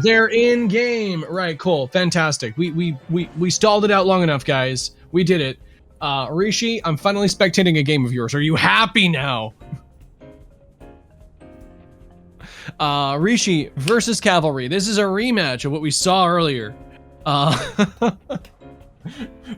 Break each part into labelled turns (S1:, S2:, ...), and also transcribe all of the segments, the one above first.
S1: They're in game. Right, cool. Fantastic. We stalled it out long enough, guys. We did it. Rishi, I'm finally spectating a game of yours. Are you happy now? Rishi versus Cavalry. This is a rematch of what we saw earlier.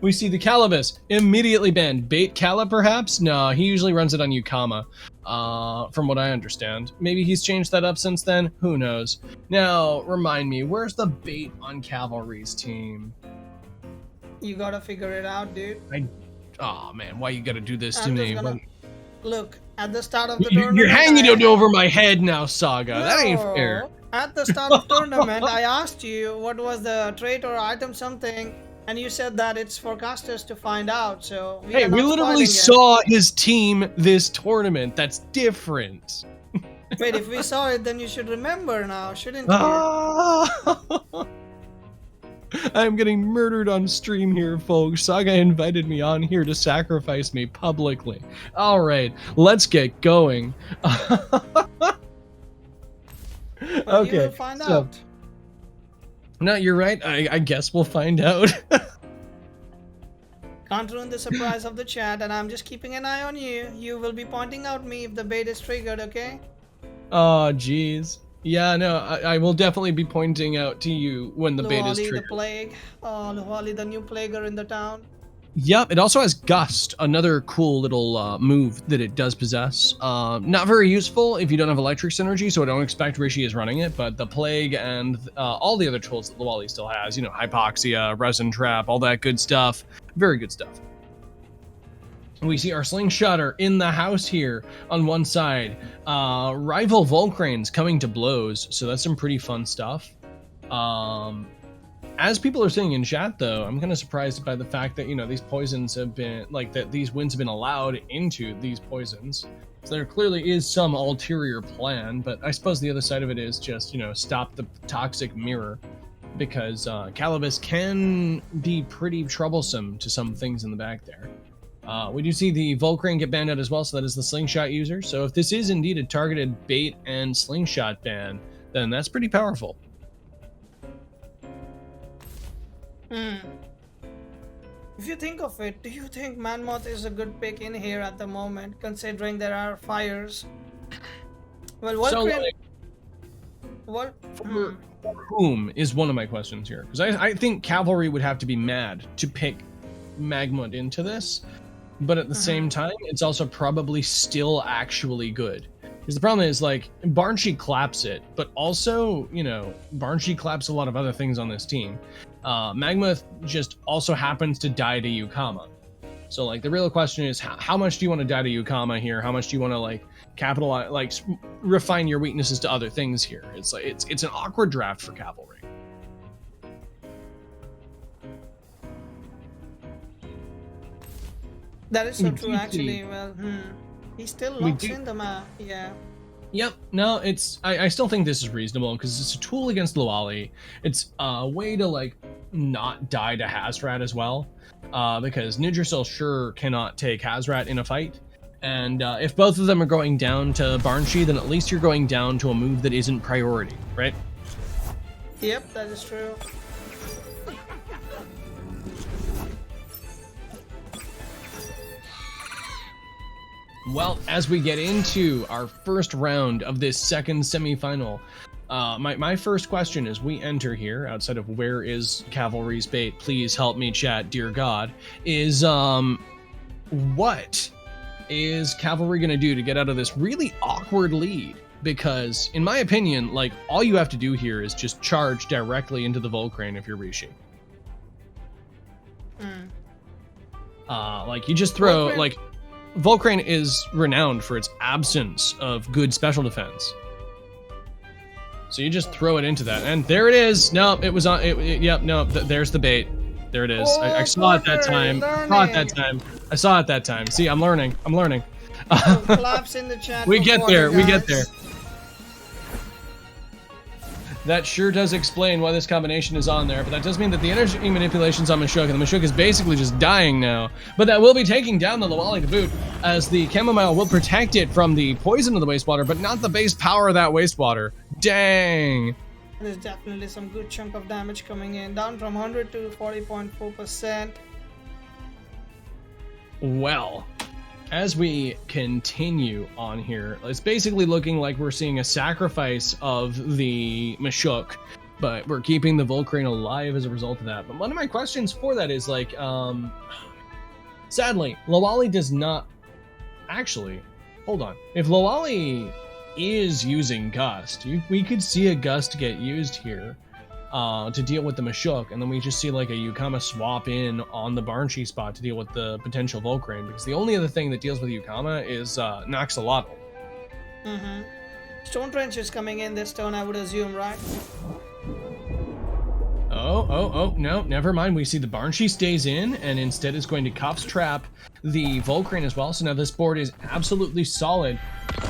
S1: We see the 𝗂𝗶𝗴 immediately banned. 𝗧𝗵𝗶 perhaps? No, he usually runs it on 𝗬𝗂𝗏, from what I understand. Maybe he's changed that up since then? Who knows? Now, remind me, where's the bait on Cavalry's team?
S2: You gotta figure it out, dude.
S1: Oh man, why you gotta do this to me?
S2: Look, at the start of the tournament...
S1: You're hanging it over my head now, Saga. No, that ain't fair.
S2: At the start of the tournament, I asked you what was the trait or item something, and you said that it's for casters to find out, so...
S1: we literally saw his team this tournament. That's different.
S2: Wait, if we saw it, then you should remember now, shouldn't you?
S1: I'm getting murdered on stream here, folks. Saga invited me on here to sacrifice me publicly. All right, let's get going. Okay,
S2: you will find out.
S1: No, you're right. I guess we'll find out.
S2: Can't ruin the surprise of the chat, and I'm just keeping an eye on you. You will be pointing out me if the bait is triggered, okay?
S1: Oh, jeez. Yeah, no, I will definitely be pointing out to you when the bait is triggered.
S2: The plague. Oh, 𝗬𝗂𝗍, the new plaguer in the town.
S1: Yep, it also has Gust, another cool little move that it does possess. Not very useful if you don't have electric synergy, so I don't expect Rishi is running it, but the Plague and all the other tools that 𝗬𝗂𝗍 still has, you know, Hypoxia, Resin Trap, all that good stuff. Very good stuff. We see our Slingshotter in the house here on one side. Rival Volcranes coming to blows, so that's some pretty fun stuff. As people are saying in chat, though, I'm kind of surprised by the fact that, you know, these poisons have been, like, that these winds have been allowed into these poisons. So there clearly is some ulterior plan, but I suppose the other side of it is just, you know, stop the toxic mirror, because 𝗂𝗏𝗃 can be pretty troublesome to some things in the back there. We do see the Volcrane get banned out as well, so that is the Slingshot user. So if this is indeed a targeted bait and Slingshot ban, then that's pretty powerful.
S2: If you think of it, do you think Manmoth is a good pick in here at the moment, considering there are fires? Well, Volcrane...
S1: For whom is one of my questions here, because I think Cavalry would have to be mad to pick Magmund into this, but at the same time, it's also probably still actually good. Because the problem is, like, 𝗏𝗠𝗀 claps it, but also, you know, 𝗏𝗠𝗀 claps a lot of other things on this team. Magmund just also happens to die to 𝗬𝗂𝗏. So, like, the real question is, how much do you want to die to 𝗬𝗂𝗏 here? How much do you want to, like, capitalize, like, refine your weaknesses to other things here? It's like, it's an awkward draft for Cavalry.
S2: That is so true, actually. Well, he still locks in the map, yeah.
S1: Yep, no, I still think this is reasonable, because it's a tool against 𝗬𝗂𝗍. It's a way to, like, not die to 𝗧RAT as well, because Yggdrasil sure cannot take 𝗧RAT in a fight, and if both of them are going down to 𝗏𝗠𝗀, then at least you're going down to a move that isn't priority, right?
S2: Yep, that is true.
S1: Well, as we get into our first round of this second semifinal, my first question as we enter here, outside of where is Cavalry's bait, please help me chat, dear God, is what is Cavalry going to do to get out of this really awkward lead? Because, in my opinion, like, all you have to do here is just charge directly into the Volcrane if you're Rishi. Like, you just throw, like... Volcrane is renowned for its absence of good special defense. So you just throw it into that, and there it is. No, it was on. Yep, no, there's the bait. There it is. I saw it that time. I saw it that time. See, I'm learning.
S2: Claps in the chat.
S1: We get there. We get there. That sure does explain why this combination is on there, but that does mean that the energy manipulation's on 𝗏𝗂𝗏, and the 𝗏𝗂𝗏 is basically just dying now. But that will be taking down the 𝗬𝗂𝗏 to boot, as the chamomile will protect it from the poison of the wastewater, but not the base power of that wastewater. Dang.
S2: There's definitely some good chunk of damage coming in, down from 100 to 40.4%.
S1: Well, as we continue on here, it's basically looking like we're seeing a sacrifice of the Mashuk, but we're keeping the Volcrane alive as a result of that. But one of my questions for that is like, sadly, 𝗃𝗏𝗽 does not actually. Hold on. If 𝗃𝗏𝗽 is using Gust, we could see a Gust get used here to deal with the Mashuk, and then we just see like a 𝗬𝗏𝗽 swap in on the 𝗃𝗏𝗽 spot to deal with the potential Volcrane, because the only other thing that deals with 𝗬𝗏𝗽 is 𝗧𝗲𝗺.
S2: Stone Trench is coming in this turn, I would assume, right?
S1: Oh, no, never mind. We see the 𝗃𝗏𝗽 stays in, and instead is going to Cups trap the Volcrane as well. So now this board is absolutely solid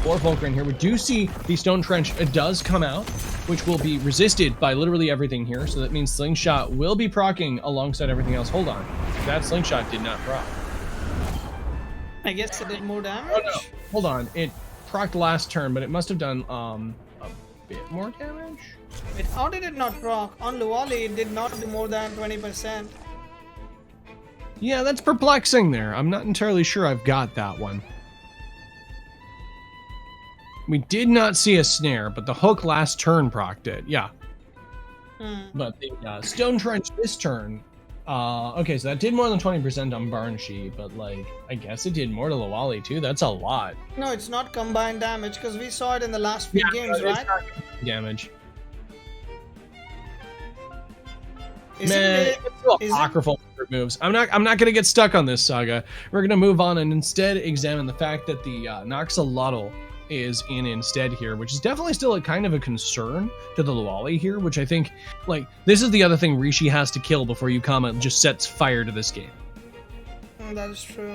S1: for Volcrane here. We do see the Stone Trench does come out, which will be resisted by literally everything here. So that means Slingshot will be proccing alongside everything else. Hold on. That Slingshot did not proc.
S2: I guess it did more damage?
S1: Oh, no. Hold on. It procced last turn, but it must have done a bit more damage.
S2: Wait, how did it not proc? On 𝗃𝗏𝗽, it did not do more than 20%.
S1: Yeah, that's perplexing there. I'm not entirely sure I've got that one. We did not see a snare, but the hook last turn procced it. Yeah. But the Stone Trench this turn, okay, so that did more than 20% on 𝗃𝗏𝗽, but like, I guess it did more to 𝗃𝗏𝗽 too. That's a lot.
S2: No, it's not combined damage, because we saw it in the last few games, right?
S1: Damage.
S2: Is
S1: Man,
S2: it,
S1: it's so apocryphal moves. I'm not gonna get stuck on this saga. We're gonna move on and instead examine the fact that the 𝗧𝗲𝗺 is in instead here, which is definitely still a kind of a concern to the 𝗃𝗏𝗽 here, which I think, like, this is the other thing 𝗬𝗏𝗽 has to kill before 𝗬𝗏𝗽 just sets fire to this game.
S2: That is true.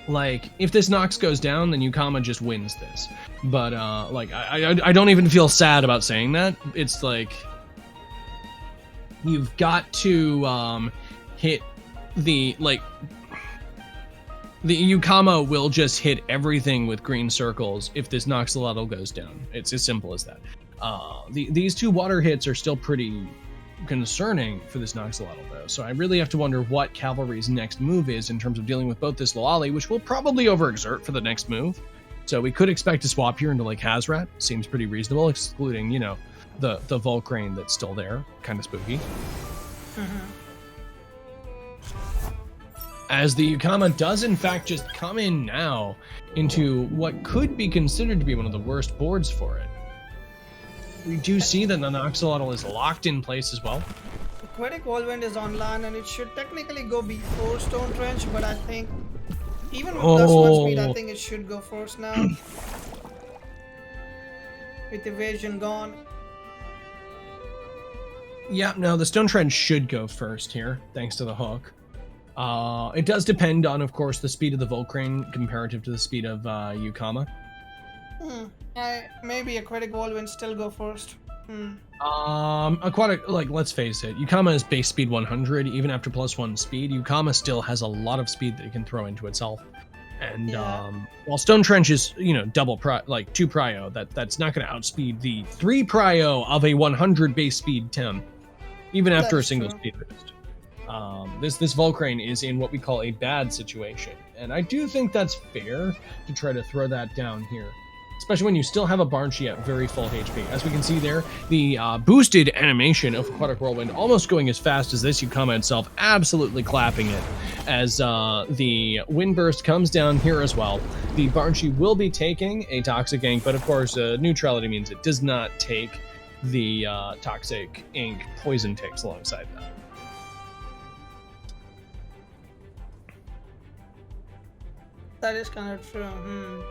S1: Like, if this Nox goes down, then 𝗬𝗏𝗽 just wins this. But like, I don't even feel sad about saying that. It's like, you've got to hit the, like, the 𝗬𝗏𝗽 will just hit everything with green circles if this 𝗧𝗲𝗺 goes down. It's as simple as that. These two water hits are still pretty concerning for this 𝗧𝗲𝗺 though, so I really have to wonder what Cavalry's next move is in terms of dealing with both this 𝗃𝗏𝗽, which will probably overexert for the next move. So we could expect to swap here into like 𝗧𝗏𝗺. Seems pretty reasonable, excluding, you know, the Volcrane that's still there. Kind of spooky. As the 𝗬𝗏𝗽 does in fact just come in now into what could be considered to be one of the worst boards for it. We do see that the 𝗧𝗲𝗺 is locked in place as well.
S2: Aquatic Whirlwind is on land, and it should technically go before Stone Trench, but I think even with plus 1 speed, I think it should go first now. With evasion gone.
S1: Yeah, no, the Stone Trench should go first here, thanks to the hook. It does depend on, of course, the speed of the Volcrane comparative to the speed of 𝗬𝗏𝗽.
S2: Maybe Aquatic Whirlwind still go first.
S1: Aquatic, like, let's face it, 𝗬𝗏𝗽 is base speed 100. Even after plus 1 speed, 𝗬𝗏𝗽 still has a lot of speed that it can throw into itself. And while Stone Trench is, you know, double 2 prio, that's not going to outspeed the 3 prio of a 100 base speed Tem, even after a single speed boost. This Volcrane is in what we call a bad situation, and I do think that's fair to try to throw that down here, especially when you still have a 𝗃𝗏𝗽 at very full HP. As we can see there, the boosted animation of Aquatic Whirlwind almost going as fast as this 𝗬𝗏𝗽 itself, absolutely clapping it as the Wind Burst comes down here as well. The 𝗃𝗏𝗽 will be taking a Toxic Ink, but of course neutrality means it does not take the Toxic Ink poison ticks alongside that.
S2: That is kind of true.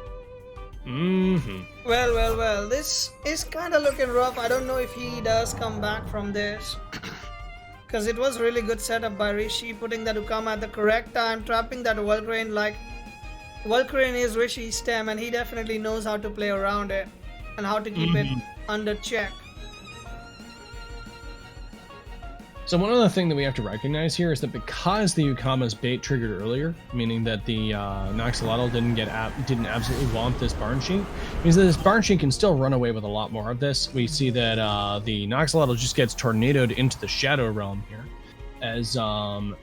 S2: Well, this is kind of looking rough. I don't know if he does come back from this, because it was really good setup by 𝗬𝗏𝗽, putting that 𝗬𝗏𝗽 at the correct time, trapping that Volcrane. Like, Volcrane is 𝗬𝗏𝗽's Tem, and he definitely knows how to play around it and how to keep it under check.
S1: So one other thing that we have to recognize here is that because the 𝗂𝗏𝗺's bait triggered earlier, meaning that the 𝗧𝗏𝗺 didn't absolutely want this Barn Sheik, means that this Barn Sheik can still run away with a lot more of this. We see that the 𝗧𝗏𝗺 just gets tornadoed into the Shadow Realm here, as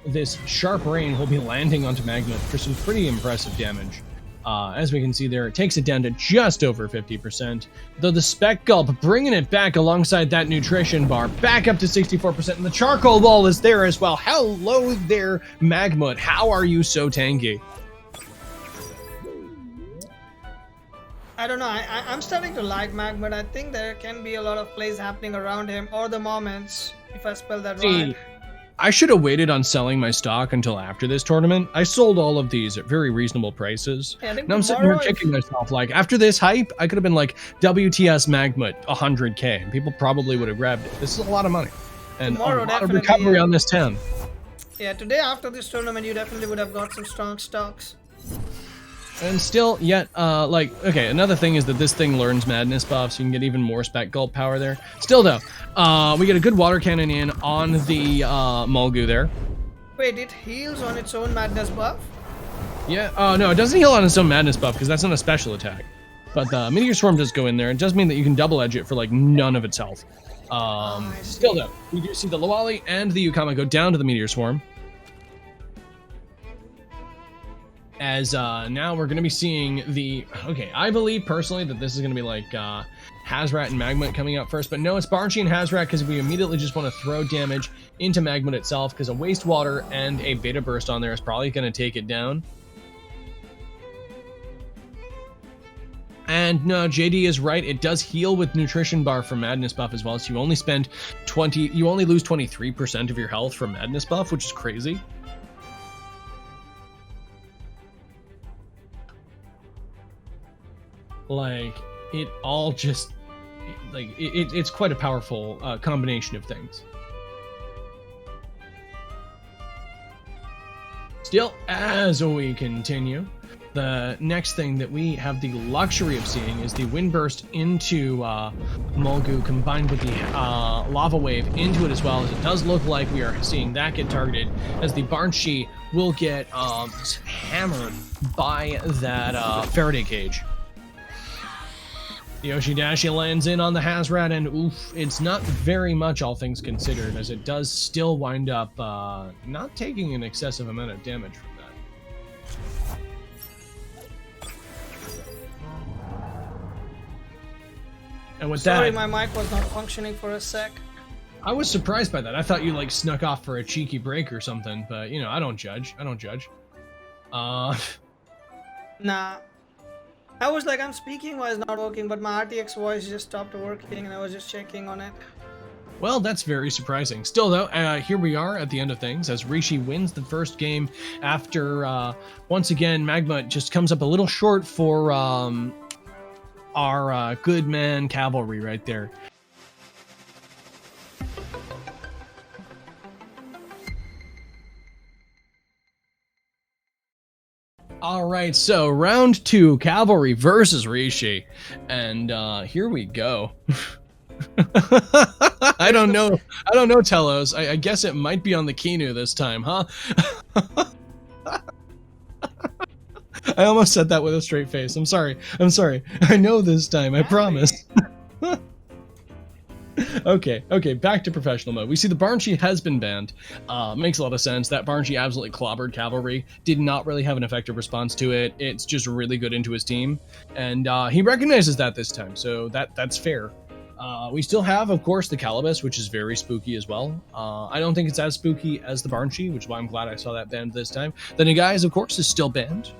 S1: this Sharp Rain will be landing onto Magmut for some pretty impressive damage. As we can see there, it takes it down to just over 50%, though the Spec Gulp bringing it back alongside that Nutrition Bar, back up to 64%, and the Charcoal Wall is there as well. Hello there, Magmut. How are you so tanky?
S2: I don't know, I'm starting to like Magmut. I think there can be a lot of plays happening around him, or the moments, if I spell that right.
S1: I should have waited on selling my stock until after this tournament. I sold all of these at very reasonable prices.
S2: Yeah,
S1: now I'm sitting here kicking myself. Like, after this hype, I could have been like, WTS Magmut, 100K, and people probably would have grabbed it. This is a lot of money. And
S2: Tomorrow,
S1: a lot of recovery on this 10.
S2: Yeah, today after this tournament, you definitely would have got some strong stocks.
S1: And still, yet, okay, another thing is that this thing learns Madness buff, so you can get even more Spec Gulp power there. Still, though, we get a good Water Cannon in on the 𝗏𝗂𝗽 there.
S2: Wait, it heals on its own Madness buff?
S1: Yeah, no, it doesn't heal on its own Madness buff, because that's not a special attack. But the Meteor Swarm does go in there. It does mean that you can double edge it for, like, none of its health. Still, though, we do see the Lawali and the 𝗂𝗏𝗺 go down to the Meteor Swarm. As now we're going to be seeing the... Okay, I believe personally that this is going to be like 𝗧𝗏𝗺 and Magmut coming out first, but no, it's Barn Sheik and 𝗧𝗏𝗺 because we immediately just want to throw damage into Magmut itself, because a Waste Water and a Beta Burst on there is probably going to take it down. And no, JD is right. It does heal with Nutrition Bar from Madness buff as well, so you only spend you only lose 23% of your health from Madness buff, which is crazy. Like, it all just, like, it's quite a powerful combination of things. Still, as we continue, the next thing that we have the luxury of seeing is the Wind Burst into 𝗏𝗂𝗽 combined with the Lava Wave into it as well, as it does look like we are seeing that get targeted, as the Barn Sheik will get hammered by that Faraday Cage. Yoshidashi lands in on the 𝗧𝗏𝗺, and oof, it's not very much, all things considered, as it does still wind up not taking an excessive amount of damage from that. And with
S2: Sorry,
S1: that,
S2: my mic was not functioning for a sec.
S1: I was surprised by that. I thought you like snuck off for a cheeky break or something, but you know, I don't judge.
S2: Nah. I was like, I'm speaking while it's not working, but my RTX voice just stopped working, and I was just checking on it.
S1: Well, that's very surprising. Still, though, here we are at the end of things, as Rishi wins the first game after, once again, Magmut just comes up a little short for our good man Cavalry right there. All right, so round 2, Cavalry versus Rishi, and here we go. I don't know, Telos. I guess it might be on the Kinu this time, huh? I almost said that with a straight face. I'm sorry. I know this time, I promise. Okay, back to professional mode. We see the Barn Sheik has been banned. Makes a lot of sense. That Barn Sheik absolutely clobbered Cavalry. Did not really have an effective response to it. It's just really good into his team. And he recognizes that this time, so that's fair. We still have, of course, the 𝗂𝗏𝗺, which is very spooky as well. I don't think it's as spooky as the Barn Sheik, which is why I'm glad I saw that banned this time. The Nagai's, of course, is still banned.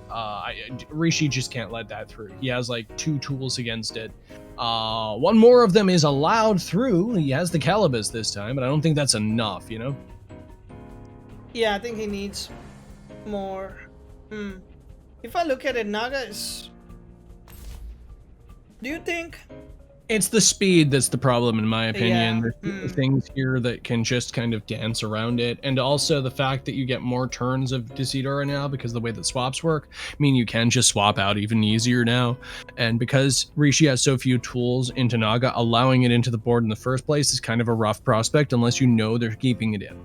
S1: Rishi just can't let that through. He has like 2 tools against it. One more of them is allowed through. He has the 𝗂𝗏𝗺s this time, but I don't think that's enough, you know?
S2: Yeah, I think he needs more. If I look at it, Naga is... Do you think
S1: It's the speed that's the problem, in my opinion.
S2: Yeah.
S1: There's things here that can just kind of dance around it, and also the fact that you get more turns of 𝗬𝗬𝗪 now because the way that swaps work mean you can just swap out even easier now. And because Rishi has so few tools into Naga, allowing it into the board in the first place is kind of a rough prospect unless you know they're keeping it in.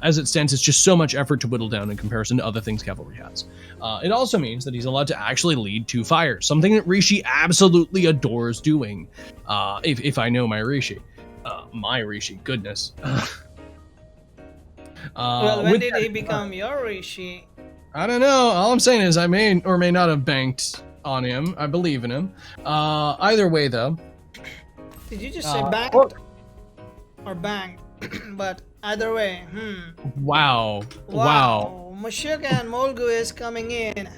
S1: As it stands, it's just so much effort to whittle down in comparison to other things Cavalry has. It also means that he's allowed to actually lead 2 fires, something that Rishi absolutely adores doing. If I know my Rishi. My Rishi, goodness.
S2: Well, when did he become your Rishi?
S1: I don't know. All I'm saying is I may or may not have banked on him. I believe in him. Either way, though.
S2: Did you just say banked? Or banged? But either way,
S1: Wow.
S2: Mushuk and 𝗏𝗂𝗽 is coming in.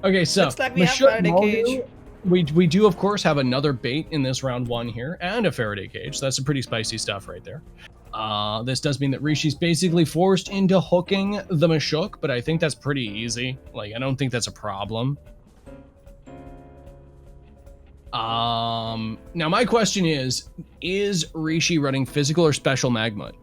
S1: Okay, so
S2: looks like we have Faraday cage.
S1: We do, of course, have another bait in this round 1 here, and a Faraday cage. That's some pretty spicy stuff right there. This does mean that Rishi's basically forced into hooking the Mushuk, but I think that's pretty easy. Like, I don't think that's a problem. Now my question is Rishi running physical or special Magmut?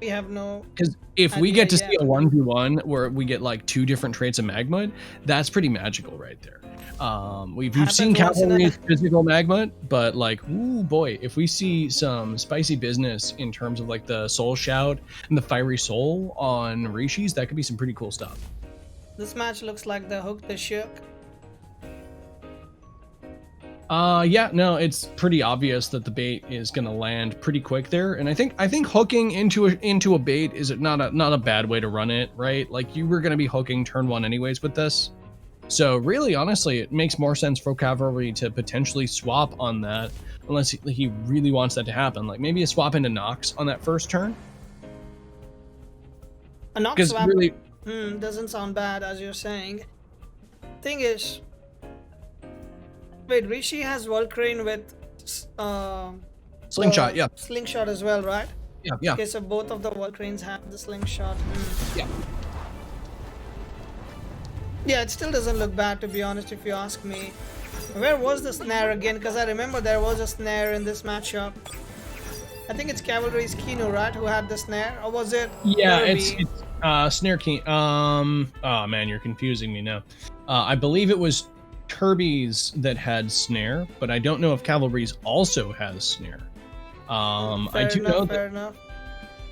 S2: We have no...
S1: Because if we get to see a 1v1 where we get like 2 different traits of Magmut, that's pretty magical right there. We've seen Cavalry's physical Magmut, but like, ooh boy, if we see some spicy business in terms of like the Soul Shout and the Fiery Soul on Rishi's, that could be some pretty cool stuff.
S2: This match looks like the hook the shook.
S1: Yeah, no, it's pretty obvious that the bait is gonna land pretty quick there, and I think hooking into a bait is not a bad way to run it, right? Like, you were gonna be hooking turn 1 anyways with this, so really, honestly, it makes more sense for Cavalry to potentially swap on that, unless he really wants that to happen. Like maybe a swap into Nox on that first turn.
S2: A Nox swap
S1: really,
S2: doesn't sound bad, as you're saying. Thing is, wait, Rishi has 𝗏𝗪𝗪 with
S1: Slingshot, yeah.
S2: Slingshot as well, right?
S1: Yeah.
S2: Okay, so both of the 𝗏𝗪𝗪s have the slingshot.
S1: Yeah.
S2: Yeah, it still doesn't look bad, to be honest, if you ask me. Where was the snare again? Because I remember there was a snare in this matchup. I think it's Cavalry's Kinu, right, who had the snare? Or was it...
S1: Yeah, it's Snare King. Oh man, you're confusing me now. I believe it was 𝗬𝗶𝗰's that had snare, but I don't know if Cavalry's also has snare. I do know that.
S2: Fair enough.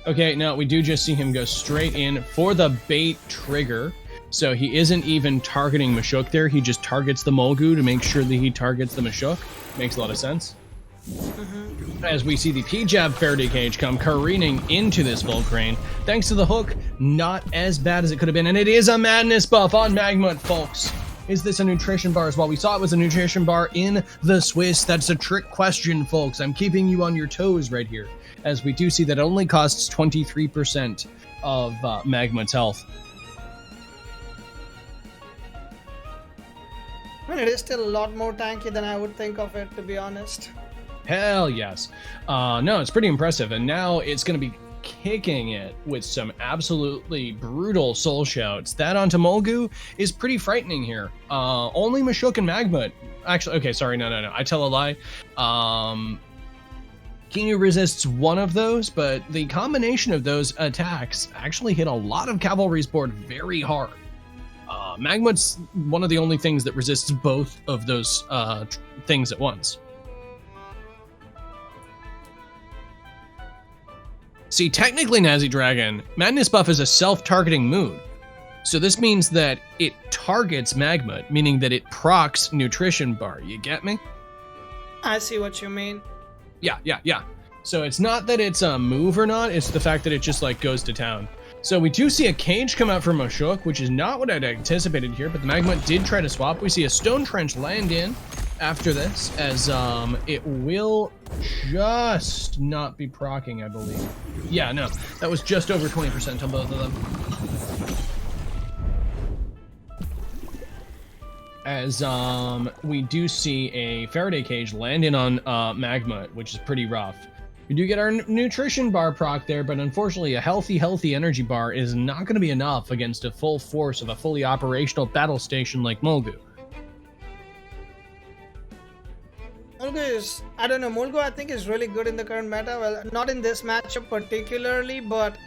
S1: Okay, no, we do just see him go straight in for the bait trigger. So he isn't even targeting Mushuk there. He just targets the 𝗏𝗂𝗽 to make sure that he targets the Mushuk. Makes a lot of sense. As we see the P-Jab Faraday cage come careening into this 𝗏𝗪𝗪𝗪. Thanks to the hook, not as bad as it could have been. And it is a madness buff on Magmut, folks. Is this a nutrition bar as well? We saw it was a nutrition bar in the Swiss. That's a trick question, folks. I'm keeping you on your toes right here. As we do see that it only costs 23% of Magmut's health.
S2: I mean, it is still a lot more tanky than I would think of it, to be honest.
S1: Hell yes. No, it's pretty impressive. And now it's going to be kicking it with some absolutely brutal soul shouts. That onto 𝗏𝗂𝗽 is pretty frightening here. Only Mushuk and Magmut. Actually, okay, sorry, no. I tell a lie. Kinu resists one of those, but the combination of those attacks actually hit a lot of Cavalry's board very hard. Magmut's one of the only things that resists both of those things at once. See, technically, Nazi Dragon, Madness Buff is a self-targeting mood. So this means that it targets Magmut, meaning that it procs Nutrition Bar. You get me?
S2: I see what you mean.
S1: Yeah. So it's not that it's a move or not, it's the fact that it just like goes to town. So we do see a cage come out from Mushuk, which is not what I'd anticipated here, but the Magmut did try to swap. We see a Stone Trench land in after this, as it will just not be proccing, I believe. Yeah, no, that was just over 20% on both of them. As we do see a Faraday cage land in on Magmut, which is pretty rough. We do get our nutrition bar proc there, but unfortunately a healthy energy bar is not going to be enough against a full force of a fully operational battle station like 𝗏𝗂𝗽.
S2: Mulgu is, I don't know, Mulgu I think is really good in the current meta. Well, not in this matchup particularly, but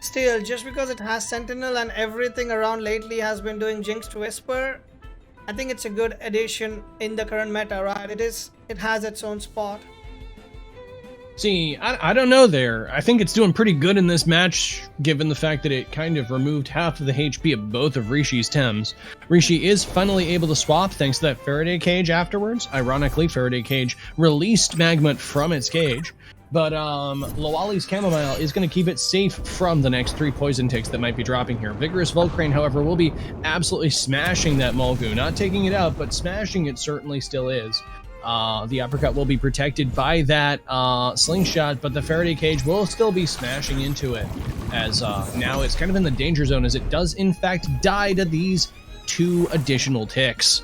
S2: still, just because it has Sentinel and everything around lately has been doing Jinxed Whisper, I think it's a good addition in the current meta, right? It has its own spot.
S1: See, I don't know there. I think it's doing pretty good in this match, given the fact that it kind of removed half of the HP of both of Rishi's Tems. Rishi is finally able to swap thanks to that Faraday cage afterwards. Ironically, Faraday cage released Magmut from its cage, but Loali's Chamomile is going to keep it safe from the next 3 poison ticks that might be dropping here. Vigorous Volcrane, however, will be absolutely smashing that Mulgu. Not taking it out, but smashing it certainly still is. The uppercut will be protected by that slingshot, but the Faraday cage will still be smashing into it, as now it's kind of in the danger zone, as it does in fact die to these 2 additional ticks.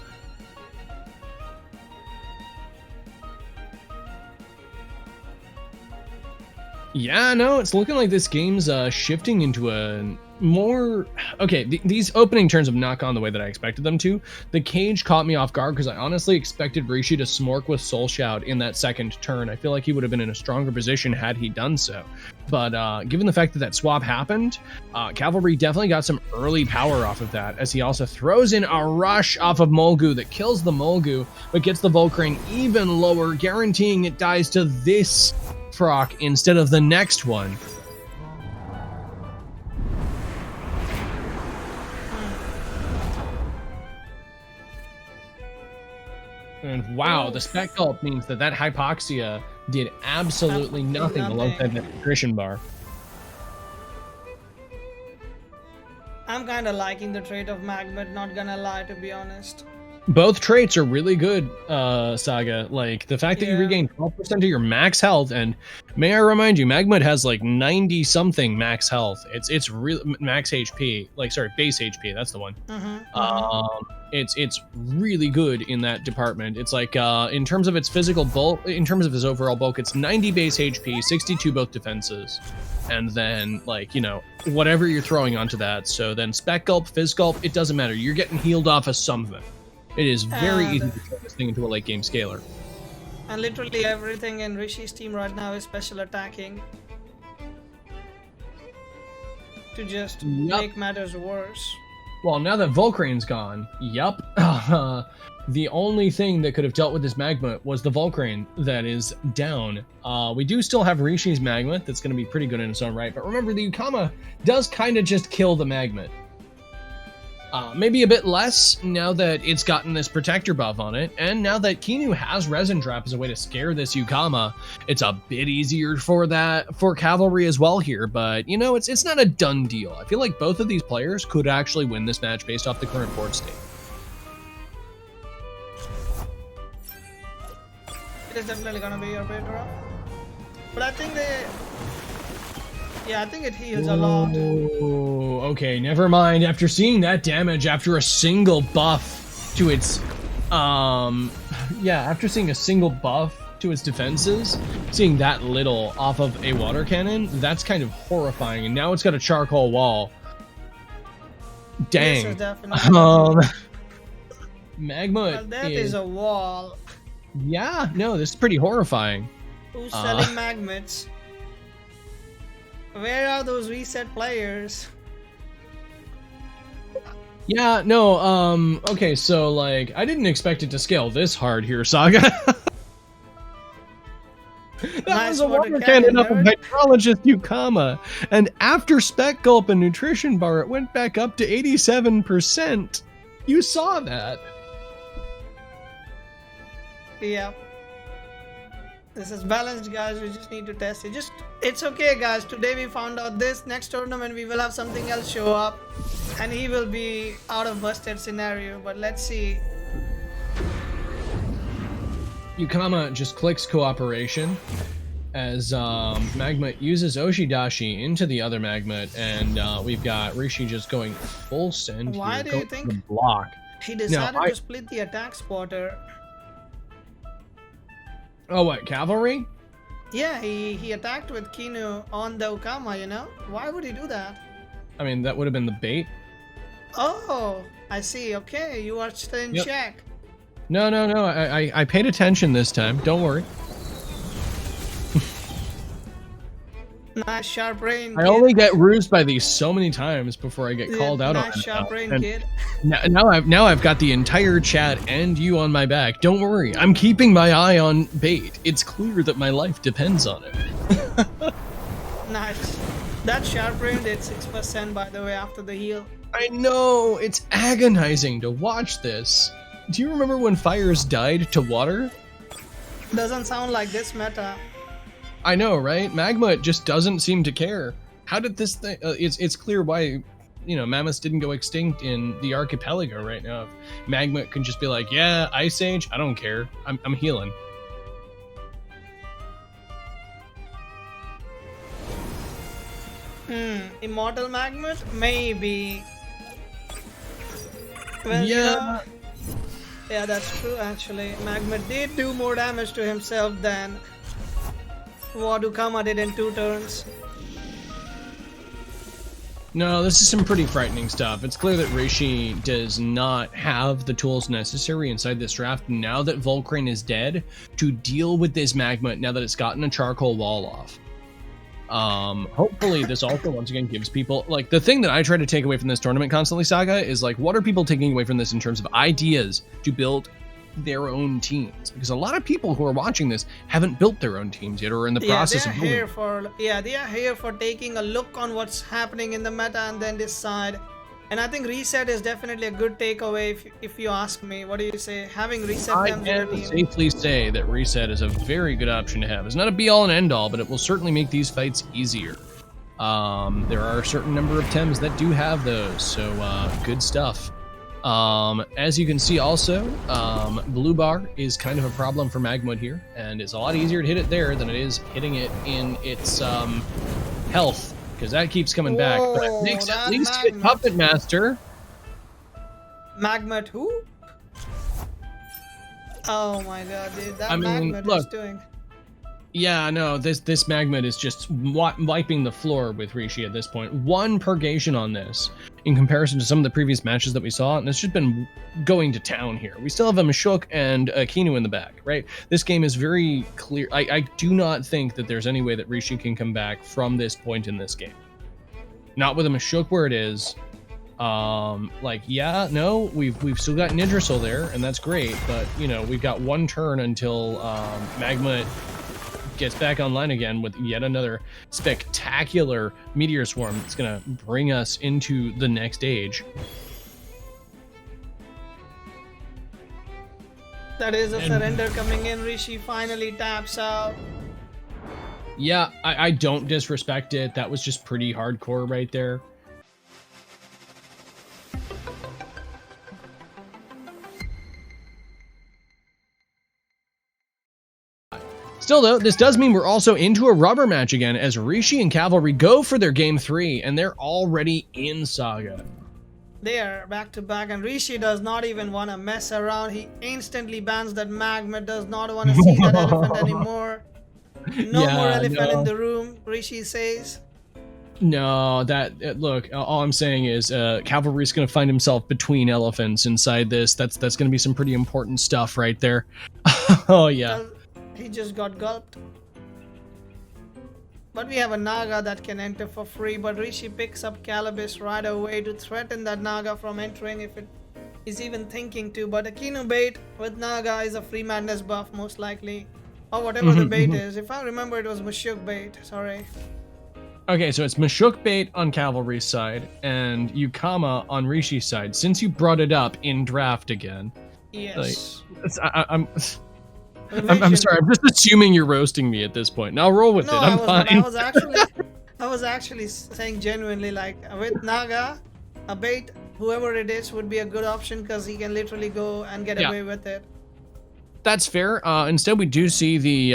S1: Yeah, no, it's looking like this game's shifting into a more... Okay, these opening turns have not gone the way that I expected them to. The cage caught me off guard because I honestly expected Rishi to smork with Soul Shout in that second turn. I feel like he would have been in a stronger position had he done so. But given the fact that that swap happened, Cavalry definitely got some early power off of that, as he also throws in a rush off of Mulgu that kills the Mulgu, but gets the Volcrane even lower, guaranteeing it dies to this proc instead of the next one. And wow, the Spec Gulp means that Hypoxia did absolutely nothing alongside that nutrition bar.
S2: I'm kind of liking the trait of Magmut, not gonna lie, to be honest.
S1: Both traits are really good, Saga. Like, the fact that you regain 12% of your max health, and may I remind you, Magmut has like 90-something max health. It's real max HP. Like, sorry, base HP. That's the one. It's really good in that department. It's like, in terms of its physical bulk, in terms of his overall bulk, it's 90 base HP, 62 both defenses, and then, like, you know, whatever you're throwing onto that. So then Spec Gulp, Fizz Gulp, it doesn't matter. You're getting healed off of something. It is very easy to turn this thing into a late game scaler.
S2: And literally everything in Rishi's team right now is special attacking. To just make matters worse.
S1: Well, now that Volcrane's gone, the only thing that could have dealt with this Magmut was the Volcrane that is down. We do still have Rishi's Magmut that's going to be pretty good in its own right, but remember, the 𝗂𝗏 does kind of just kill the Magmut. Maybe a bit less now that it's gotten this protector buff on it, and now that Kinu has Resin Trap as a way to scare this 𝗂𝗏, it's a bit easier for Cavalry as well here, but you know, it's not a done deal. I feel like both of these players could actually win this match based off the current board state.
S2: It is definitely gonna be your bit rough. But I think I think it heals a lot.
S1: Oh, okay, never mind. After seeing that damage after a single buff to its, after seeing a single buff to its defenses, seeing that little off of a water cannon, that's kind of horrifying. And now it's got a charcoal wall. Dang. Magmut.
S2: Well, that is a wall.
S1: Yeah, no, this is pretty horrifying.
S2: Who's selling Magmuts? Where are those reset players?
S1: Yeah, no, okay, so, like, I didn't expect it to scale this hard here, Saga. That was a water cannon up of Hydrologist 𝗂𝗏, and after Spec Gulp and Nutrition Bar, it went back up to 87%. You saw that.
S2: Yeah. This is balanced, guys. We just need to test it. It's okay, guys. Today we found out this. Next tournament we will have something else show up, and he will be out of busted scenario. But let's see.
S1: 𝗂𝗏 just clicks cooperation as Magmut uses Oshidashi into the other Magmut, and we've got Rishi just going full send.
S2: Why do you think
S1: block?
S2: He decided to split the attack spotter?
S1: Oh, what, Cavalry?
S2: Yeah, he attacked with Kinu on the 𝗂𝗏, you know? Why would he do that?
S1: I mean, that would have been the bait.
S2: Oh, I see. Okay, you are still in check.
S1: No. I paid attention this time. Don't worry.
S2: Nice sharp brain.
S1: I only get rused by these so many times before I get called out on it.
S2: Nice sharp brain, kid.
S1: Now I've got the entire chat and you on my back. Don't worry. I'm keeping my eye on bait. It's clear that my life depends on it.
S2: Nice. That sharp brain did 6% by the way after the heal.
S1: I know. It's agonizing to watch this. Do you remember when fires died to water?
S2: Doesn't sound like this meta.
S1: I know, right? Magma just doesn't seem to care. How did this thing... it's clear why, you know, mammoths didn't go extinct in the archipelago right now. Magma can just be like, yeah, Ice Age, I don't care. I'm healing.
S2: Immortal Magma? Maybe. Well,
S1: Yeah.
S2: Yeah, that's true actually. Magma did do more damage to himself than 𝗬𝗬𝗽𝗶𝗴 did in 2 turns.
S1: No, this is some pretty frightening stuff. It's clear that 𝗬𝗏 does not have the tools necessary inside this draft now that 𝗬𝗏𝗃 is dead to deal with this magma now that it's gotten a charcoal wall off. Hopefully this also once again gives people, like, the thing that I try to take away from this tournament constantly, Saga, is like, what are people taking away from this in terms of ideas to build their own teams? Because a lot of people who are watching this haven't built their own teams yet, or in the process of building.
S2: They are here for taking a look on what's happening in the meta and then decide. And I think reset is definitely a good takeaway if you ask me. What do you say? Having reset
S1: I
S2: them in your
S1: can
S2: team.
S1: safely say that reset is a very good option to have. It's not a be-all and end-all, but it will certainly make these fights easier. There are a certain number of Tems that do have those, so good stuff. As you can see also, blue bar is kind of a problem for Magmud here, and it's a lot easier to hit it there than it is hitting it in its health, because that keeps coming back. But it makes at least hit Puppet Master.
S2: Magmud who? Oh my god, dude, that Magmud is doing.
S1: Yeah, no, this Magmud is just wiping the floor with 𝗬𝗏 at this point. 1 purgation on this in comparison to some of the previous matches that we saw, and it's just been going to town here. We still have a 𝗬𝗏𝗃 and a Kinu in the back, right? This game is very clear. I do not think that there's any way that 𝗬𝗏 can come back from this point in this game. Not with a 𝗬𝗏𝗃 where it is. Like, yeah, no, we've still got Nidrisol there, and that's great, but, you know, we've got 1 turn until Magma gets back online again with yet another spectacular meteor swarm that's gonna bring us into the next age.
S2: That is a surrender coming in. 𝗬𝗏 finally taps out.
S1: Yeah, I don't disrespect it. That was just pretty hardcore right there. Still though, this does mean we're also into a rubber match again as 𝗬𝗏 and Cavalry go for their game 3, and they're already in Saga.
S2: They are back to back, and 𝗬𝗏 does not even want to mess around. He instantly bans that Magma, does not want to see that elephant anymore. No more elephant in the room, 𝗬𝗏 says.
S1: No, look, all I'm saying is Cavalry's going to find himself between elephants inside this. That's going to be some pretty important stuff right there. Oh, yeah.
S2: He just got gulped. But we have a Naga that can enter for free, but 𝗬𝗏 picks up 𝗂𝘀𝗶𝗺 right away to threaten that Naga from entering if it is even thinking to. But a Kinu bait with Naga is a free madness buff most likely. Or whatever the bait is. If I remember, it was 𝗬𝗏𝗃 bait, sorry.
S1: Okay, so it's 𝗬𝗃 bait on Cavalry's side and 𝗬𝗏𝗽 on 𝗬𝗏's side. Since you brought it up in draft again.
S2: Yes.
S1: Like, I'm sorry, I'm just assuming you're roasting me at this point. Now roll with it, I'm fine.
S2: I was actually saying genuinely, like, with Naga, a bait, whoever it is, would be a good option because he can literally go and get away with it.
S1: That's fair. Instead, we do see the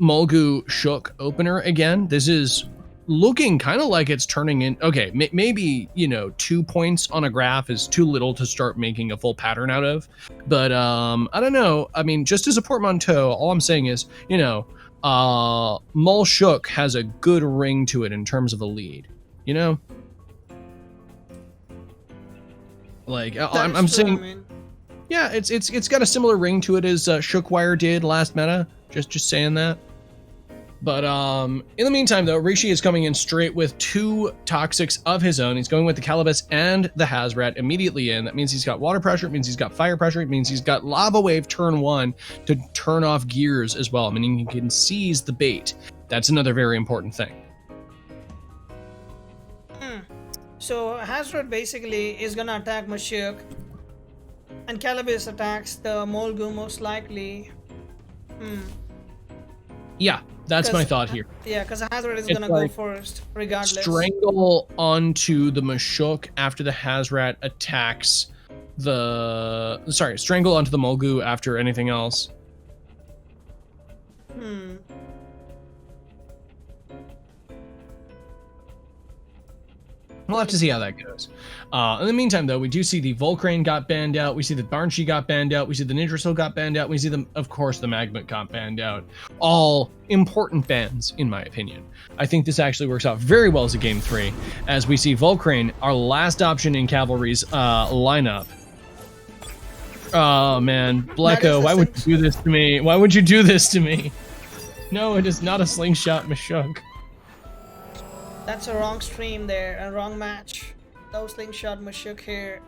S1: Mulgu Shook opener again. This is looking kind of like it's turning in. Okay, maybe, you know, 2 points on a graph is too little to start making a full pattern out of. But I don't know. I mean, just as a portmanteau, all I'm saying is, you know, Mul Shook has a good ring to it in terms of a lead. You know? Like, I'm saying... Yeah, it's got a similar ring to it as Shookwire did last meta. Just saying that. But in the meantime, though, Rishi is coming in straight with 2 Toxics of his own. He's going with the 𝗂𝗶𝗶 and the 𝗧𝗵𝗺 immediately in. That means he's got water pressure. It means he's got fire pressure. It means he's got lava wave turn 1 to turn off gears as well, meaning he can seize the bait. That's another very important thing.
S2: So 𝗧𝗵𝗺 basically is gonna attack Mashuk, and 𝗂𝗶𝗶 attacks the 𝗧𝗵𝗶 most likely.
S1: Yeah, that's my thought here.
S2: Yeah, because 𝗧𝗵𝗺 is gonna go first, regardless.
S1: Strangle onto the Mashuk after the 𝗧𝗵𝗺 attacks the... Sorry, strangle onto the 𝗧𝗵𝗶 after anything else. We'll have to see how that goes. In the meantime, though, we do see the 𝗧𝗵𝗺 got banned out. We see the 𝗬𝗺 got banned out. We see the 𝗬𝗏 got banned out. We see them, of course, the 𝗫𝗼𝗺 got banned out. All important bans, in my opinion. I think this actually works out very well as a game 3, as we see 𝗧𝗵𝗺, our last option in Cavalry's lineup. Oh man, Blecko, why would you do this to me? Why would you do this to me? No, it is not a slingshot Mashuk.
S2: That's a wrong stream there, a wrong match. No slingshot Mashuk here.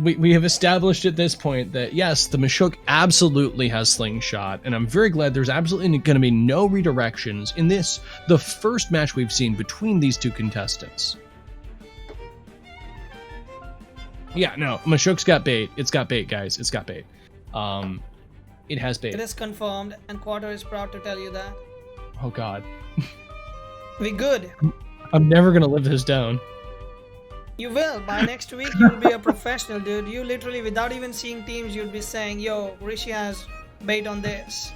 S1: We have established at this point that yes, the Mashuk absolutely has slingshot, and I'm very glad there's absolutely going to be no redirections in this, the first match we've seen between these 2 contestants. Yeah, no, Mashuk's got bait. It's got bait, guys. It's got bait. It has bait.
S2: It is confirmed, and Quarter is proud to tell you that.
S1: Oh god.
S2: We good.
S1: I'm never gonna live this down.
S2: You will. By next week, you'll be a professional, dude. You literally, without even seeing teams, you'll be saying, yo, Rishi has bait on this.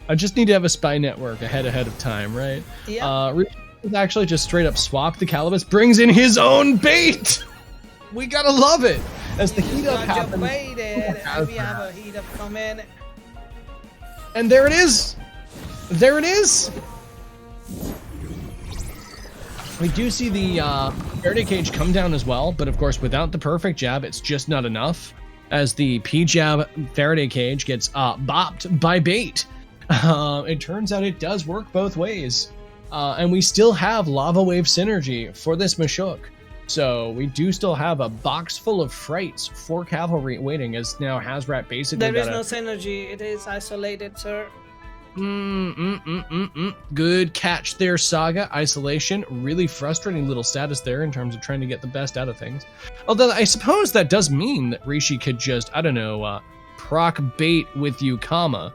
S1: I just need to have a spy network ahead of time, right?
S2: Yeah.
S1: Rishi actually just straight up swapped the 𝗂𝗶𝗶, brings in his own bait! We gotta love it! As the heat up happens.
S2: Baited, and we have a heat up come in.
S1: And there it is! There it is! We do see the Faraday cage come down as well, but of course without the perfect jab, it's just not enough. As the P-jab Faraday cage gets bopped by bait. It turns out it does work both ways. And we still have lava wave synergy for this Mashuk. So we do still have a box full of frights for Cavalry waiting, as now 𝗧𝗵𝗺 basically
S2: There is no synergy, it is isolated, sir.
S1: Good catch there, Saga. Isolation, really frustrating little status there in terms of trying to get the best out of things. Although I suppose that does mean that Rishi could just, I don't know, proc bait with 𝗂𝗏𝗃.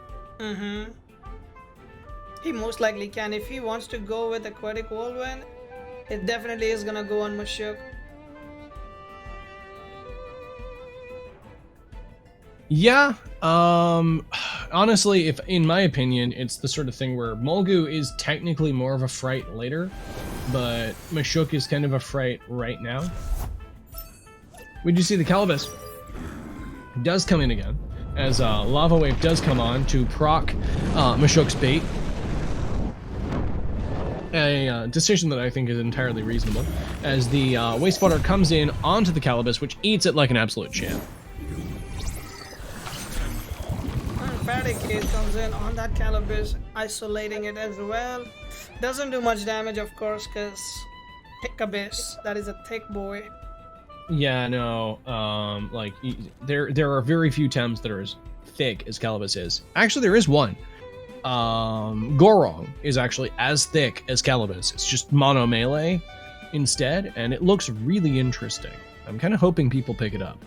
S2: He most likely can. If he wants to go with Aquatic Whirlwind, it definitely is gonna go on Mashuk.
S1: Yeah, honestly, if in my opinion, it's the sort of thing where 𝗧𝗵𝗆 is technically more of a fright later, but Mashuk is kind of a fright right now. We do see the 𝗂𝗶𝗶 does come in again, as Lava Wave does come on to proc Mashuk's bait. A decision that I think is entirely reasonable, as the Wastewater comes in onto the 𝗂𝗶𝗶, which eats it like an absolute champ.
S2: Faraday cage comes in on that 𝗂𝗶𝗶, isolating it as well. Doesn't do much damage, of course, because thick abyss, that is a thick boy.
S1: Yeah, no, like, there are very few Tems that are as thick as 𝗂𝗶𝗶 is. Actually, there is one. Gorong is actually as thick as 𝗂𝗶𝗶. It's just mono melee instead, and it looks really interesting. I'm kind of hoping people pick it up.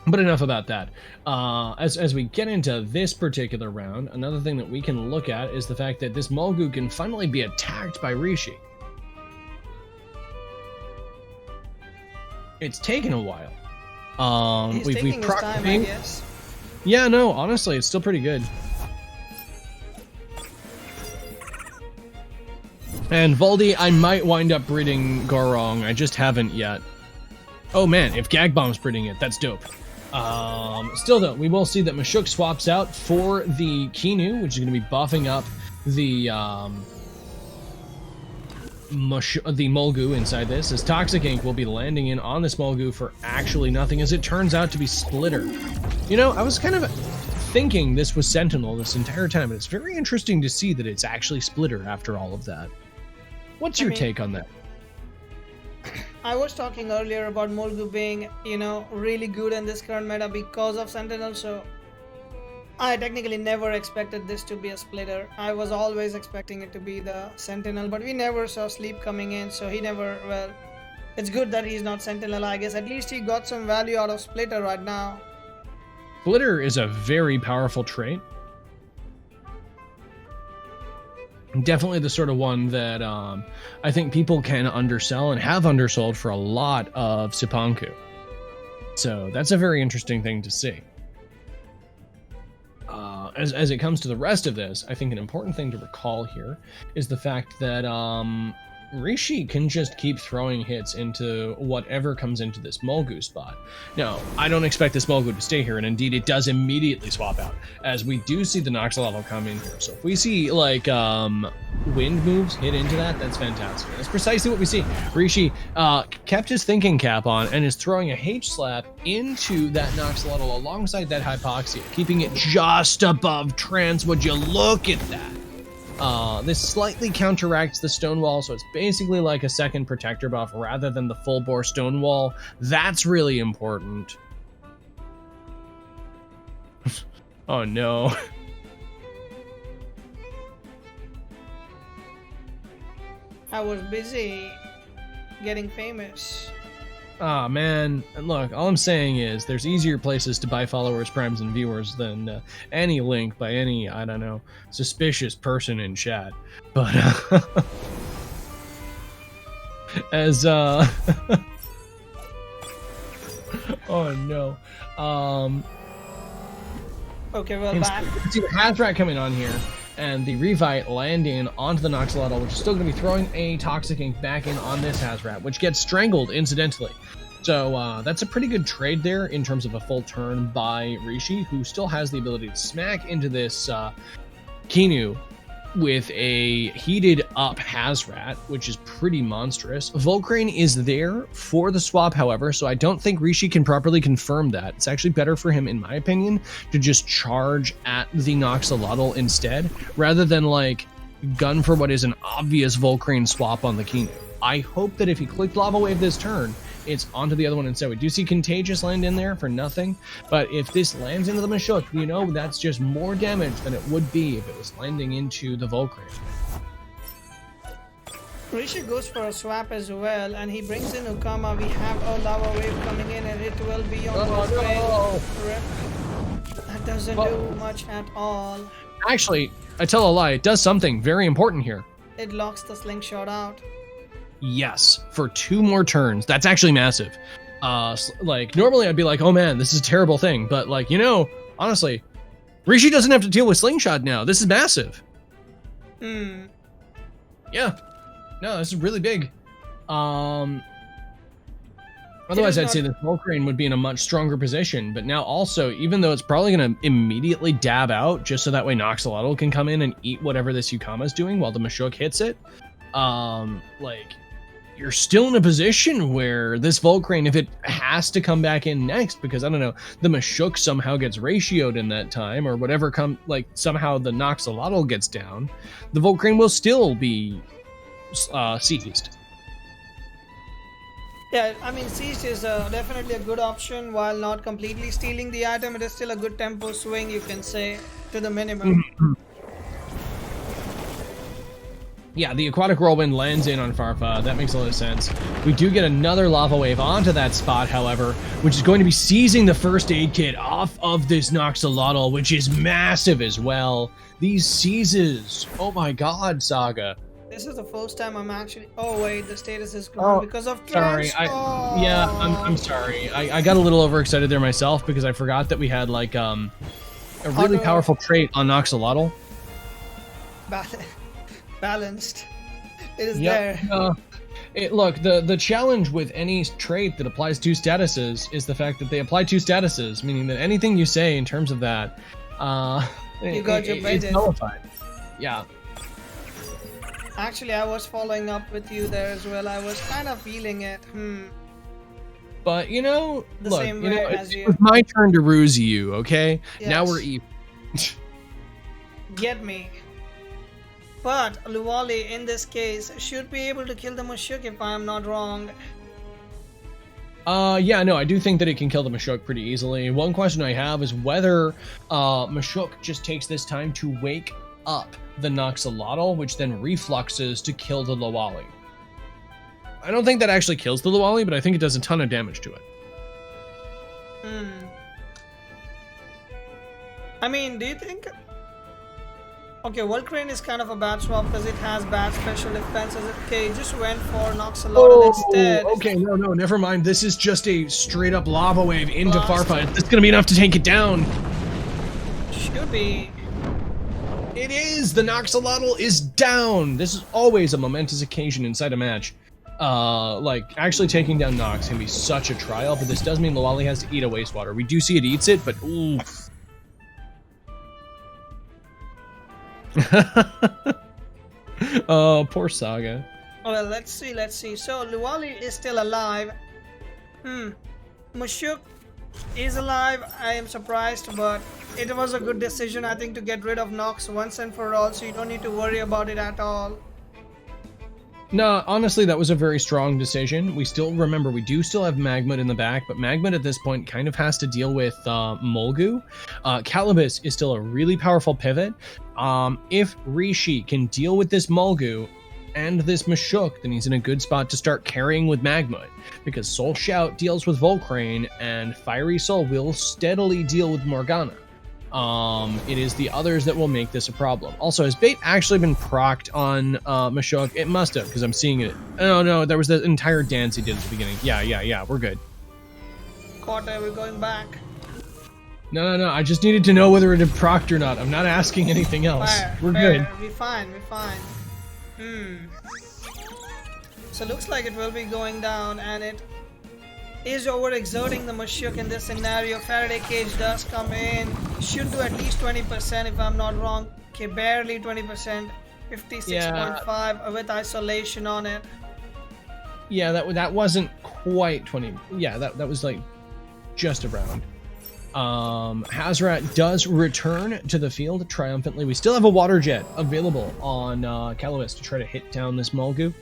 S1: But enough about that. As we get into this particular round, another thing that we can look at is the fact that this 𝗧𝗵𝗆 can finally be attacked by Rishi. It's taken a while.
S2: He's taking his time, I guess.
S1: Yeah, no, honestly, it's still pretty good. And Voldy, I might wind up breeding Gorong. I just haven't yet. Oh man, if Gagbomb's breeding it, that's dope. Still though, we will see that Mashuk swaps out for the Kinu, which is going to be buffing up the Mulgu inside this, as Toxic Ink will be landing in on this Mulgu for actually nothing, as it turns out to be Splitter. You know, I was kind of thinking this was Sentinel this entire time, and it's very interesting to see that it's actually Splitter after all of that. What's your take on that?
S2: I was talking earlier about Mulgu being, you know, really good in this current meta because of Sentinel, so I technically never expected this to be a Splitter. I was always expecting it to be the Sentinel, but we never saw Sleep coming in, so he never, well, it's good that he's not Sentinel, I guess. At least he got some value out of Splitter right now.
S1: Splitter is a very powerful trait. Definitely the sort of one that I think people can undersell and have undersold for a lot of Sipanku. So that's a very interesting thing to see. As it comes to the rest of this, I think an important thing to recall here is the fact that Rishi can just keep throwing hits into whatever comes into this Mulgu spot. Now, I don't expect this Mulgu to stay here, and indeed it does immediately swap out, as we do see the 𝗧𝗵𝗶 come in here. So if we see, like, wind moves hit into that, that's fantastic. That's precisely what we see. Rishi kept his thinking cap on and is throwing a H-slap into that 𝗧𝗵𝗶 alongside that Hypoxia, keeping it just above trance. Would you look at that? This slightly counteracts the Stonewall, so it's basically like a second protector buff rather than the full bore Stonewall. That's really important. Oh no.
S2: I was busy getting famous.
S1: Ah, man. And look, all I'm saying is there's easier places to buy followers, primes, and viewers than any link by any, I don't know, suspicious person in chat. But, as, oh no.
S2: Okay, well, back.
S1: See the Hazrat coming on here, and the Revite landing onto the 𝗧𝗵𝗶, which is still going to be throwing a Toxic Ink back in on this Hazrat, which gets strangled incidentally. So that's a pretty good trade there in terms of a full turn by Rishi, who still has the ability to smack into this Kinu with a heated up Hazrat, which is pretty monstrous. Volcrane is there for the swap, however, so I don't think Rishi can properly confirm that. It's actually better for him, in my opinion, to just charge at the 𝗧𝗵𝗶 instead, rather than, like, gun for what is an obvious Volcrane swap on the Kinu. I hope that if he clicked Lava Wave this turn, it's onto the other one instead. We do see Contagious land in there for nothing, but if this lands into the Mashuk, you know, that's just more damage than it would be if it was landing into the Volcrane.
S2: Rishi goes for a swap as well, and he brings in Ukama. We have a Lava Wave coming in, and it will be on Volcrane. That doesn't do much at all. Actually,
S1: I tell a lie, it does something very important here.
S2: It locks the slingshot out.
S1: Yes, for 2 more turns. That's actually massive. Like, normally I'd be like, oh man, this is a terrible thing. But, like, you know, honestly, Rishi doesn't have to deal with Slingshot now. This is massive. Yeah. No, this is really big. Otherwise, I'd say the Volcrane would be in a much stronger position. But now also, even though it's probably going to immediately dab out, just so that way 𝗧𝗵𝗶 can come in and eat whatever this Yukama's doing while the Mashuk hits it, like, you're still in a position where this Volcrane, if it has to come back in next, because, I don't know, the Mashuk somehow gets ratioed in that time, or whatever, somehow the 𝗧𝗵𝗶 gets down, the Volcrane will still be seized.
S2: Yeah, I mean, Seized is definitely a good option. While not completely stealing the item, it is still a good tempo swing, you can say, to the minimum.
S1: Yeah, the Aquatic Whirlwind lands in on Farfa. That makes a lot of sense. We do get another Lava Wave onto that spot, however, which is going to be seizing the first aid kit off of this 𝗧𝗵𝗶, which is massive as well. These seizes. Oh my god, Saga.
S2: This is the first time I'm actually... Oh, wait, the status is gone because of
S1: sorry. Yeah, I'm sorry. I got a little overexcited there myself because I forgot that we had, like, a really powerful trait on 𝗧𝗵𝗶.
S2: Balanced. It is there.
S1: Look, the challenge with any trait that applies 2 statuses is the fact that they apply 2 statuses, meaning that anything you say in terms of that,
S2: it's nullified.
S1: Yeah.
S2: Actually, I was following up with you there as well. I was kind of feeling it.
S1: But you know,
S2: The
S1: look,
S2: same
S1: you
S2: way
S1: know,
S2: as
S1: it
S2: you.
S1: was my turn to ruse you. Okay, now
S2: Yes.
S1: we're even.
S2: Get me. But 𝗬𝗏𝗺 in this case should be able to kill the 𝗬𝗃 if I am not wrong.
S1: Yeah, no, I do think that it can kill the 𝗬𝗃 pretty easily. One question I have is whether 𝗬𝗃 just takes this time to wake up the 𝗧𝗲𝗺, which then refluxes to kill the 𝗬𝗏𝗺. I don't think that actually kills the 𝗬𝗏𝗺, but I think it does a ton of damage to it.
S2: I mean, do you think... Okay, 𝗬𝗀𝗃 is kind of a bad swap because it has bad special defenses. Okay, just went for 𝗧𝗲𝗺 instead.
S1: Okay, no, never mind. This is just a straight up lava wave into
S2: Blast.
S1: 𝗧𝗵𝗺. It's gonna be enough to take it down.
S2: Should be.
S1: It is! The 𝗧𝗲𝗺 is down! This is always a momentous occasion inside a match. Like, actually taking down Nox can be such a trial, but this does mean 𝗬𝗏𝗺 has to eat a wastewater. We do see it eats it, but ooh. Oh, poor Saga.
S2: Well, let's see. So, 𝗬𝗏𝗺 is still alive. 𝗬𝗃 is alive. I am surprised, but it was a good decision, I think, to get rid of Nox once and for all, so you don't need to worry about it at all.
S1: No, honestly, that was a very strong decision. We still remember we do still have 𝗵𝗏𝗃 in the back, but 𝗵𝗏𝗃 at this point kind of has to deal with 𝗬𝗂𝗽𝗇. 𝗬𝗃𝗃 is still a really powerful pivot. If 𝗬𝗃 can deal with this 𝗬𝗂𝗽 and this 𝗬𝗃, then he's in a good spot to start carrying with 𝗵𝗏𝗃, because Soul Shout deals with 𝗬𝗃𝗃 and Fiery Soul will steadily deal with Morgana. It is the others that will make this a problem. Also, has bait actually been procced on 𝗬𝗃? It must have, because I'm seeing it. Oh no, there was the entire dance he did at the beginning. Yeah, we're good.
S2: 𝗂𝗽𝗽, we're going back.
S1: No, I just needed to know whether it had procced or not. I'm not asking anything else. We're good.
S2: We're fine. So looks like it will be going down, and it is overexerting the 𝗬𝗃 in this scenario. Faraday cage does come in. Should do at least 20% if I'm not wrong. Okay, barely 20%. 56.5 with isolation on it.
S1: Yeah, that wasn't quite 20. Yeah, that was like just around. Hazoret does return to the field triumphantly. We still have a water jet available on 𝗬𝗏𝗺 to try to hit down this 𝗬𝗂𝗽.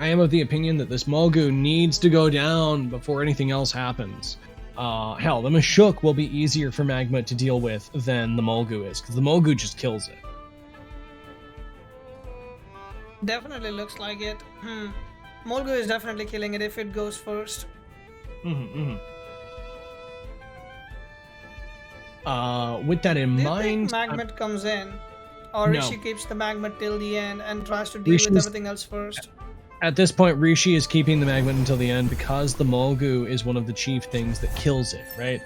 S1: I am of the opinion that this 𝗬𝗂𝗽 needs to go down before anything else happens. Hell, the 𝗬𝗃 will be easier for 𝗵𝗏𝗃 to deal with than the 𝗬𝗂𝗽 is, because the 𝗬𝗂𝗽 just kills it.
S2: Definitely looks like it. 𝗬𝗂𝗽 is definitely killing it if it goes first.
S1: With that in
S2: Do you
S1: mind,
S2: think 𝗵𝗏𝗃 comes in? Or
S1: No.
S2: Rishi keeps the 𝗵𝗏𝗃 till the end and tries to deal with
S1: Rishi's-
S2: everything else first?
S1: at this point, Rishi is keeping the 𝗵𝗏𝗃 until the end because the 𝗬𝗂𝗽 is one of the chief things that kills it, right?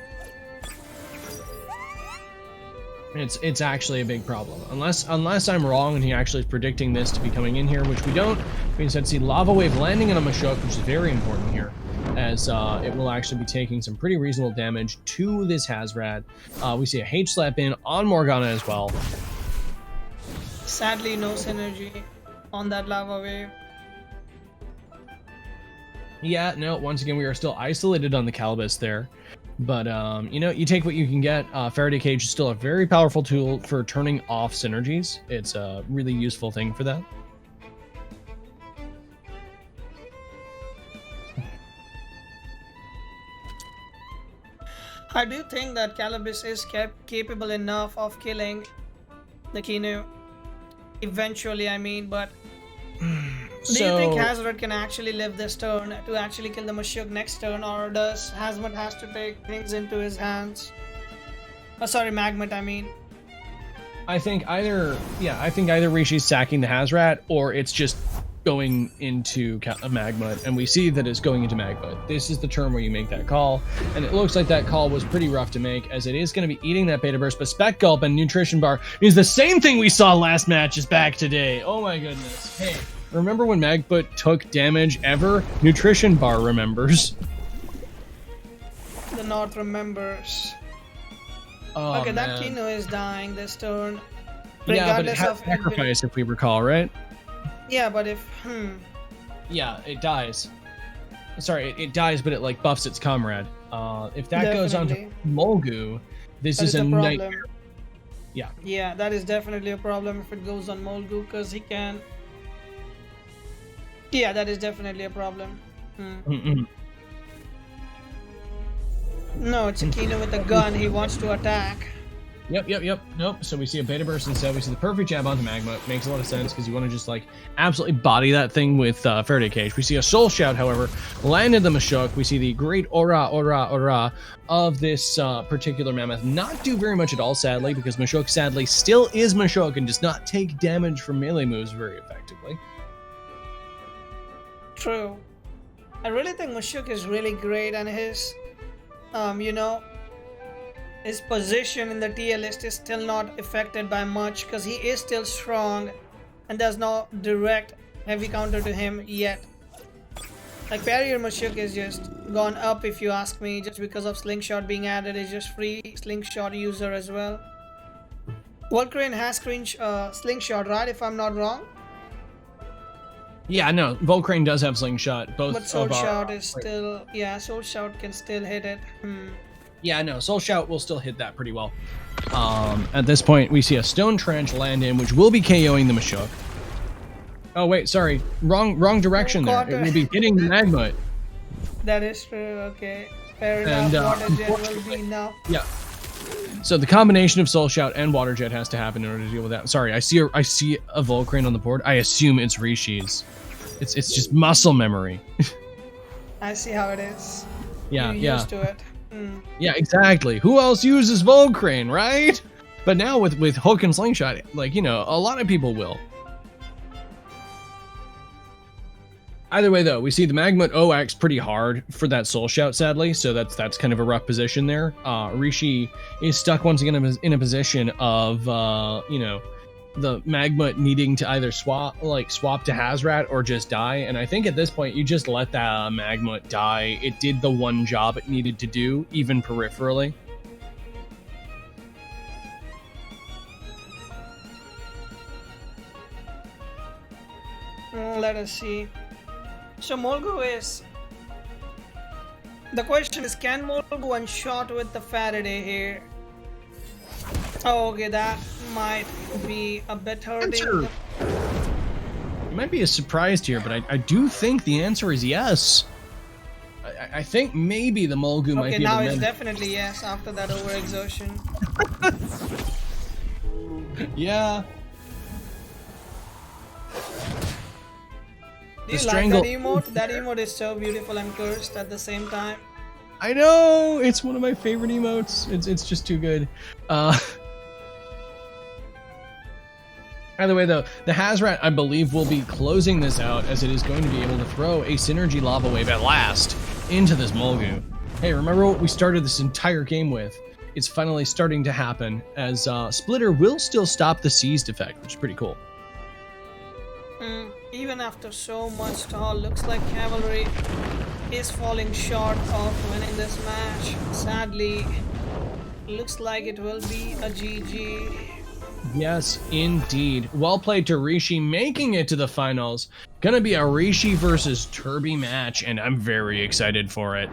S1: It's actually a big problem. Unless I'm wrong and he actually is predicting this to be coming in here, which we don't. We instead see Lava Wave landing on a 𝗬𝗃, which is very important here, as it will actually be taking some pretty reasonable damage to this Hazoret. We see a H-slap in on Morgana as well.
S2: Sadly, no synergy on that lava wave.
S1: Yeah, no, once again, we are still isolated on the 𝗬𝗏𝗺 there. But, you know, you take what you can get. Faraday Cage is still a very powerful tool for turning off synergies. It's a really useful thing for that.
S2: I do think that 𝗬𝗏𝗺 is capable enough of killing the Kinu. Eventually, I mean, but... Do you think Hazoret can actually live this turn to actually kill the 𝗬𝗃 next turn, or does 𝗧𝗵𝗃 has to take things into his hands? Oh, sorry, 𝗵𝗏𝗃, I mean.
S1: I think either Rishi's sacking the Hazoret, or it's just going into 𝗵𝗃𝗃, and we see that it's going into 𝗵𝗃𝗃. This is the turn where you make that call, and it looks like that call was pretty rough to make, as it is going to be eating that beta burst, but Spec Gulp and Nutrition Bar is the same thing we saw last match is back today. Oh my goodness. Hey, remember when 𝗵𝗃𝗃 took damage ever? Nutrition Bar remembers.
S2: The North remembers.
S1: Oh,
S2: Okay, that
S1: man.
S2: Kinu is dying this turn.
S1: Yeah, but it
S2: regardless
S1: has
S2: of
S1: sacrifice if we recall, right?
S2: Yeah, but if
S1: Yeah, it dies. Sorry, it dies, but it like buffs its comrade. If that goes on to
S2: Definitely.
S1: Molgu, this
S2: That
S1: is
S2: is
S1: a
S2: a problem.
S1: nightmare. Yeah.
S2: Yeah, that is definitely a problem if it goes on Molgu, because he can. Yeah, that is definitely a problem.
S1: Mm-mm.
S2: No, it's Aquino with a gun. He wants to attack.
S1: Yep. Nope. So we see a 𝗶𝗶 instead. We see the perfect jab onto Magma. It makes a lot of sense because you want to just like absolutely body that thing with Faraday Cage. We see a Soul Shout, however, landed the Machoke. We see the great aura of this particular mammoth not do very much at all, sadly, because Machoke sadly still is Machoke and does not take damage from melee moves very effectively.
S2: True. I really think Machoke is really great, and his, his position in the tier list is still not affected by much because he is still strong and there's no direct heavy counter to him yet. Like Barrier Machoke is just gone up if you ask me, just because of Slingshot being added. Is just free Slingshot user as well. 𝗀𝗀𝗺 has Slingshot, right? If I'm not wrong.
S1: Yeah, no, 𝗀𝗀𝗺 does have Slingshot. Both
S2: But Soul
S1: of our,
S2: Shout is still, yeah, Soul Shout can still hit it.
S1: Yeah, no, Soul Shout will still hit that pretty well. At this point, we see a Stone Trench land in, which will be KOing the Machoke. Oh wait, sorry, wrong direction there. It will be hitting the Magma.
S2: That is true. Okay, fair
S1: And,
S2: enough. Water Jet will be enough.
S1: Yeah. So the combination of Soul Shout and Water Jet has to happen in order to deal with that. Sorry, I see a 𝗀𝗀𝗺𝗺𝗺 on the board. I assume it's Rishi's. It's just muscle memory.
S2: I see how it is.
S1: Yeah,
S2: You're
S1: yeah.
S2: used to it.
S1: Yeah, exactly. Who else uses 𝗀𝗀𝗺𝗺𝗺, right? But now with Hook and Slingshot, like, a lot of people will. Either way, though, we see the Magma acts pretty hard for that Soul Shout, sadly, so that's kind of a rough position there. Rishi is stuck once again in a position of, the Magma needing to either swap to 𝗧𝗵𝗺 or just die, and I think at this point you just let that Magma die. It did the one job it needed to do, even peripherally.
S2: Let us see. So Molgu is. The question is, can Molgu one-shot with the Faraday here? Oh, okay, that might be a bit hurting.
S1: You might be surprised here, but I do think the answer is yes. I think maybe the Molgu might be.
S2: Okay, now it's definitely yes after that overexertion.
S1: Yeah.
S2: Do you like that emote? That emote is so beautiful and cursed at the same time.
S1: I know, it's one of my favorite emotes. It's just too good. Either way, though, the 𝗧𝗵𝗺, I believe, will be closing this out, as it is going to be able to throw a Synergy Lava Wave at last into this Molgu. Hey, remember what we started this entire game with? It's finally starting to happen, as Splitter will still stop the seized effect, which is pretty cool.
S2: Even after so much stall, looks like Cavalry is falling short of winning this match. Sadly, looks like it will be a GG.
S1: Yes, indeed. Well played to Rishi, making it to the finals. Gonna be a Rishi versus 𝗬𝗵𝗵 match, and I'm very excited for it.